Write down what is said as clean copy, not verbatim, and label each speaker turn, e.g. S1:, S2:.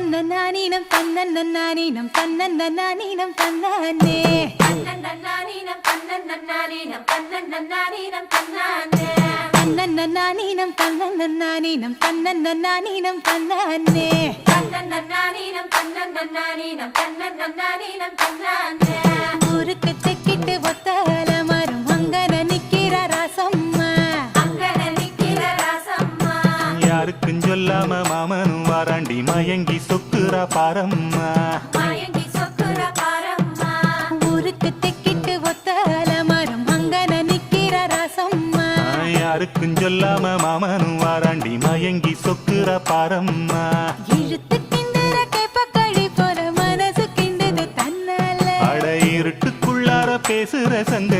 S1: தன்னன்னானீனம் தன்னன்னானீனம் தன்னன்னானீனம் தன்னானே
S2: தன்னன்னானீனம் தன்னன்னானீனம் தன்னன்னானீனம் தன்னானே
S1: தன்னன்னானீனம் தன்னன்னானீனம் தன்னன்னானீனம் தன்னானே
S2: தன்னன்னானீனம் தன்னன்னானீனம் தன்னன்னானீனம் தன்னானே
S1: ஊருக்கு தெக்கிட்டு ஒத்தல மரம் அங்கன நிக்கிற ராசம்மா
S2: அங்கன நிக்கிற ராசம்மா
S3: யாருக்கும் சொல்லாம மாமனும் வாராண்டி மயங்கி சொக்குறா பாரம்மா
S2: மயங்கி சொக்குற பாரம்மா
S1: ஊருக்கு தெக்கிட்டு ஒத்தல மரம் அங்கன நிக்கிற ராசம்மா
S3: யாருக்கும் சொல்லாம மாமனும் வாராண்டி மயங்கி சொக்குறா பாரம்மா
S1: இழுத்து கிண்டுற கேப்பக்களி போல மனசு கிண்டுது தன்னால
S3: அட இருட்டுக்குள்ளார பேசுற சங்க